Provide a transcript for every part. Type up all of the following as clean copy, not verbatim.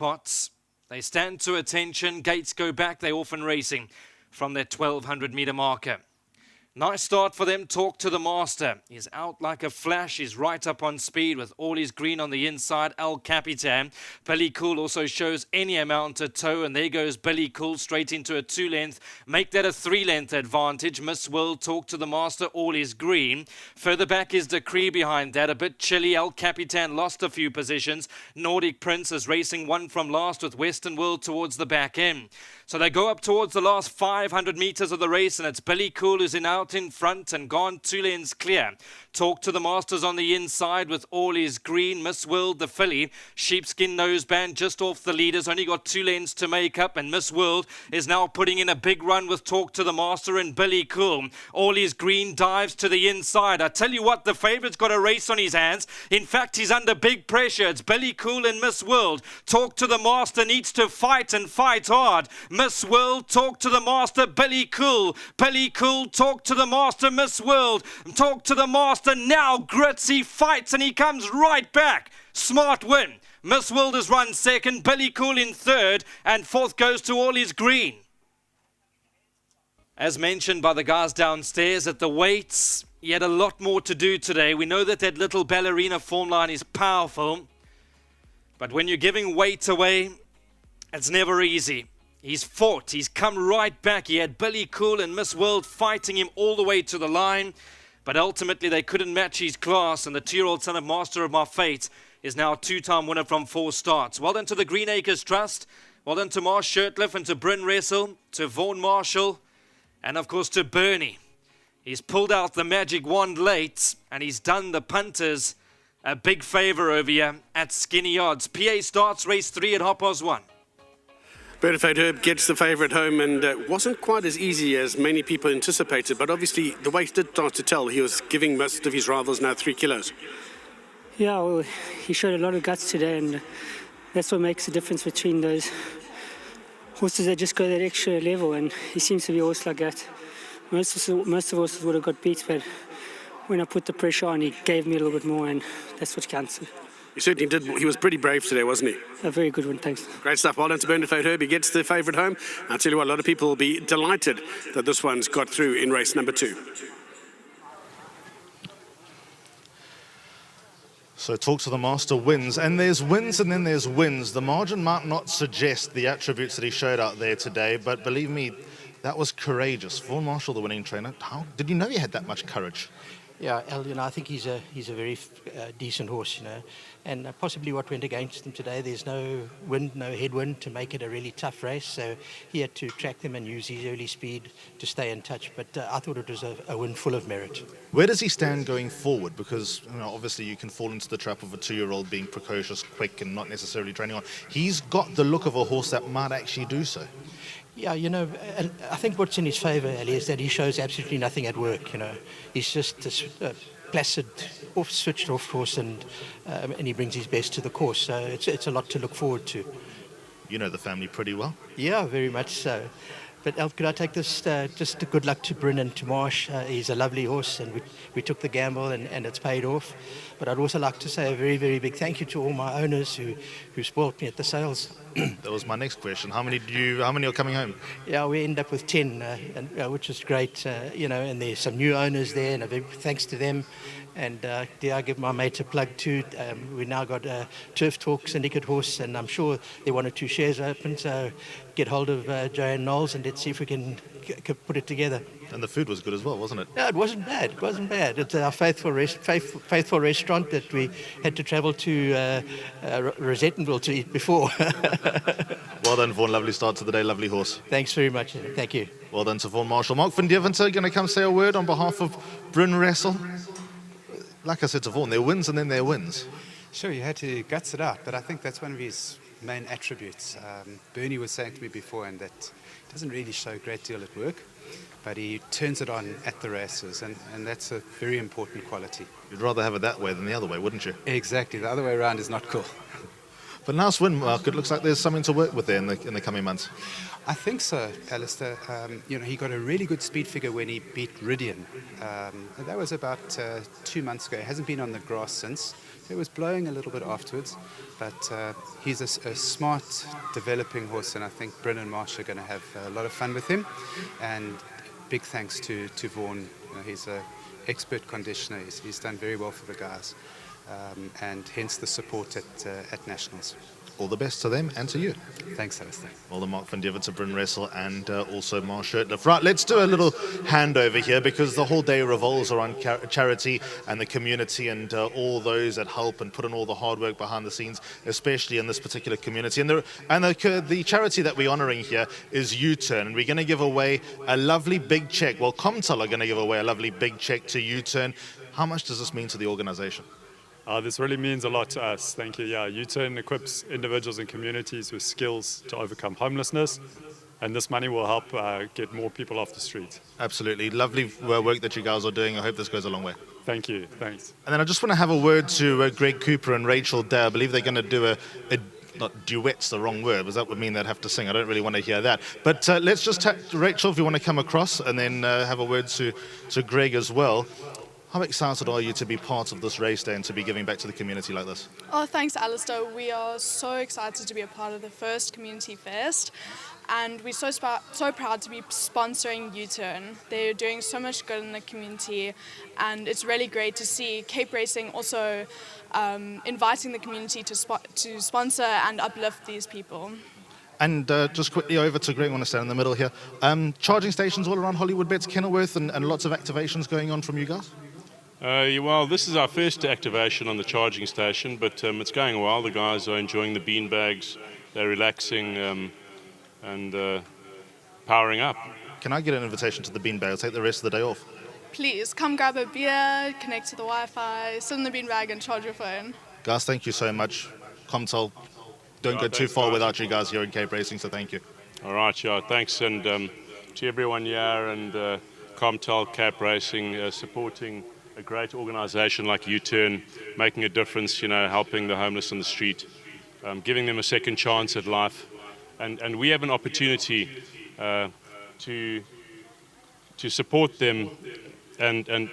Pots. They stand to attention. Gates go back. They often racing from their 1200 meter marker. Nice start for them. Talk to the Master. He's out like a flash. He's right up on speed with all his green on the inside. El Capitan. Billy Cool also shows any amount of toe. And there goes Billy Cool straight into a 2-length. Make that a 3-length advantage. Miss World, Talk to the Master. All is green. Further back is Decree behind that. A bit chilly. El Capitan lost a few positions. Nordic Prince is racing one from last with Western World towards the back end. So they go up towards the last 500 meters of the race, and it's Billy Cool who's out in front and gone 2 lanes clear. Talk to the Masters on the inside with all his green. Miss World, the filly, sheepskin noseband just off the leaders, only got 2 lanes to make up, and Miss World is now putting in a big run with Talk to the Master and Billy Cool. All his green dives to the inside. I tell you what, the favourite's got a race on his hands. In fact, he's under big pressure. It's Billy Cool and Miss World. Talk to the Master needs to fight and fight hard. Miss World, Talk to the Master, Billy Cool. Billy Cool, Talk to the Master, Miss World. Talk to the Master now, grits, he fights and he comes right back. Smart win. Miss World has run second, Billy Cool in third, and fourth goes to all his green. As mentioned by the guys downstairs at the weights, he had a lot more to do today. We know that little ballerina form line is powerful, but when you're giving weight away, it's never easy. He's fought, he's come right back. He had Billy Cool and Miss World fighting him all the way to the line, but ultimately they couldn't match his class, and the 2-year-old son of Master of My Fate is now a 2-time winner from 4 starts. Well done to the Greenacres Trust, well done to Marsh Shirtliff and to Bryn Wrestle, to Vaughan Marshall, and of course to Bernie. He's pulled out the magic wand late, and he's done the punters a big favour over here at skinny odds. PA starts race 3 at 1:30. Bonafide Herb gets the favourite home, and wasn't quite as easy as many people anticipated, but obviously the weight did start to tell. He was giving most of his rivals now 3 kilos. Yeah, well, he showed a lot of guts today, and that's what makes the difference between those horses that just go that extra level, and he seems to be a horse like that. Most of the horses would have got beat, but when I put the pressure on, he gave me a little bit more, and that's what counts. He certainly did. He was pretty brave today, wasn't he? A very good one, thanks. Great stuff. Well done to Bonafide Herb. He gets the favourite home. I'll tell you what, a lot of people will be delighted that this one's got through in race number 2. So Talk to the Master wins, and there's wins and then there's wins. The margin might not suggest the attributes that he showed out there today, but believe me, that was courageous. Vaughan Marshall, the winning trainer, how did you know he had that much courage? Yeah, El, I think he's a very decent horse, and possibly what went against him today, there's no wind, no headwind to make it a really tough race, so he had to track them and use his early speed to stay in touch, but I thought it was a win full of merit. Where does he stand going forward? Because obviously you can fall into the trap of a 2-year-old being precocious, quick, and not necessarily training on. He's got the look of a horse that might actually do so. Yeah, and I think what's in his favour, Ali, is that he shows absolutely nothing at work, He's just a placid, switched off horse, and he brings his best to the course, so it's a lot to look forward to. You know the family pretty well. Yeah, very much so. But Elf, could I take this, just a good luck to Bryn and to Marsh. He's a lovely horse, and we took the gamble, and it's paid off. But I'd also like to say a very, very big thank you to all my owners who spoilt me at the sales. That was my next question. How many are coming home? Yeah, we end up with 10, which is great, and there's some new owners there, and a big thanks to them. And dare I give my mate a plug too. We now got a Turf Talk syndicate horse, and I'm sure there are 1 or 2 shares open, so get hold of Joanne Knowles and let's see if we can put it together. And the food was good as well, wasn't it? No, it wasn't bad. It's our faithful restaurant that we had to travel to Rosettenville to eat before. Well done, Vaughan. Lovely start to the day. Lovely horse. Thanks very much. Thank you. Well done to Vaughan Marshall. Mark van Deventer going to come say a word on behalf of Bryn Wrestle. Like I said to Vaughan, there are wins and then there are wins. Sure, you had to guts it out, but I think that's one of his main attributes. Bernie was saying to me before, and that doesn't really show a great deal at work, but he turns it on at the races, and that's a very important quality. You'd rather have it that way than the other way, wouldn't you? Exactly. The other way around is not cool. But nice win, Mark. It looks like there's something to work with there in the coming months. I think so, Alistair. He got a really good speed figure when he beat Ridian. That was about 2 months ago. He hasn't been on the grass since. It was blowing a little bit afterwards, but he's a smart, developing horse, and I think Bryn and Marsh are going to have a lot of fun with him. And big thanks to Vaughan. He's an expert conditioner. He's done very well for the guys, and hence the support at Nationals. All the best to them and to you. Thanks, Alistair. Well, the Mark van Diever to Bryn Russell and also Marsh Shirtliff. Right, let's do a little handover here because the whole day revolves around charity and the community and all those that help and put in all the hard work behind the scenes, especially in this particular community. And the charity that we're honouring here is U-Turn, and we're going to give away a lovely big cheque. Well, Comtel are going to give away a lovely big cheque to U-Turn. How much does this mean to the organisation? This really means a lot to us. Thank you. Yeah, U-Turn equips individuals and communities with skills to overcome homelessness, and this money will help get more people off the street. Absolutely. Lovely work that you guys are doing. I hope this goes a long way. Thank you. Thanks. And then I just want to have a word to Greg Cooper and Rachel Day. I believe they're going to do not duet's the wrong word, because that would mean they'd have to sing. I don't really want to hear that. But let's just Rachel, if you want to come across, and then have a word to Greg as well. How excited are you to be part of this race day and to be giving back to the community like this? Oh, thanks, Alistair. We are so excited to be a part of the first Community Fest, and we're so proud to be sponsoring U-Turn. They're doing so much good in the community, and it's really great to see Cape Racing also inviting the community to sponsor and uplift these people. And just quickly over to Greg, I want to stand in the middle here. Charging stations all around Hollywood Bets, Kenilworth, and lots of activations going on from you guys? Well, this is our first activation on the charging station, but it's going well. The guys are enjoying the bean bags, they're relaxing and powering up. Can I get an invitation to the bean bag? I'll take the rest of the day off. Please, come grab a beer, connect to the Wi-Fi, sit in the beanbag and charge your phone. Guys, thank you so much. Comtel, don't go too far without you guys here in Cape Racing, so thank you. All right, yeah, thanks. And to everyone here and Comtel, Cape Racing, supporting a great organisation like U-Turn, making a difference, helping the homeless on the street, giving them a second chance at life. And we have an opportunity to support them and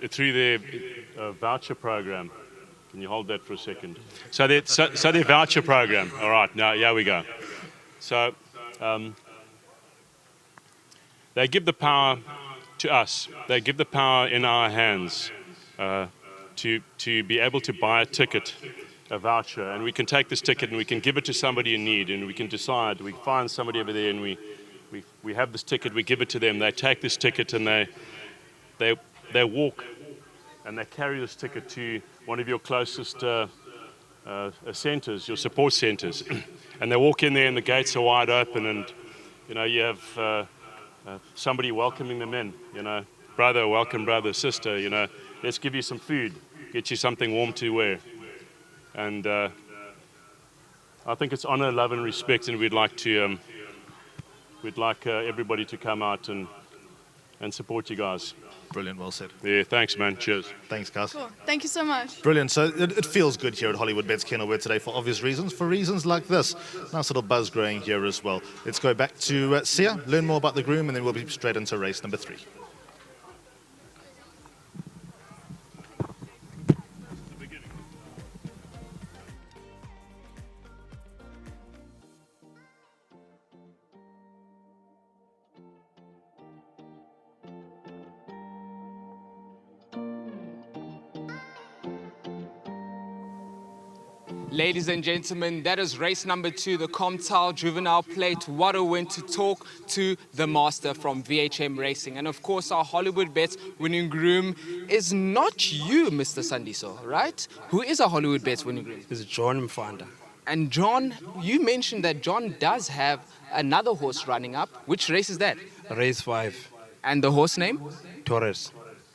through their voucher program. Can you hold that for a second? So their voucher program. All right, now here we go. So they give the power to us. They give the power in our hands to be able to buy a ticket, a voucher, and we can take this ticket and we can give it to somebody in need, and we can decide. We find somebody over there and we have this ticket. We give it to them. They take this ticket and they walk and they carry this ticket to one of your closest centres, your support centres, and they walk in there and the gates are wide open, and you have somebody welcoming them in, brother, welcome brother, sister, let's give you some food, get you something warm to wear. And I think it's honour, love and respect, and we'd like everybody to come out and support you guys. Brilliant, well said. Yeah, thanks man, cheers. Thanks guys. Cool, thank you so much. Brilliant, so it feels good here at Hollywood Bets Kenilworth today for obvious reasons, for reasons like this. Nice little buzz growing here as well. Let's go back to Sia, learn more about the groom, and then we'll be straight into race number 3. Ladies and gentlemen, that is race number 2, the Comtel Juvenile Plate. What a win to talk to the master from VHM Racing. And of course, our Hollywood Bets winning groom is not you, Mr. Sandiso, right? Who is our Hollywood Bets winning groom? It's John Mfanda. And John, you mentioned that John does have another horse running up. Which race is that? Race 5. And the horse name? Torres.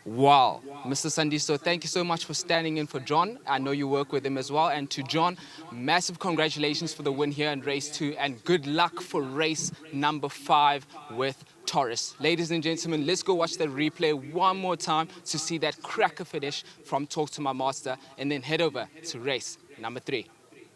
Wow. Mr. Sandiso, thank you so much for standing in for John. I know you work with him as well. And to John, massive congratulations for the win here in race 2 and good luck for race number 5 with Torres. Ladies and gentlemen, let's go watch the replay one more time to see that cracker finish from Talk to My Master and then head over to race number 3.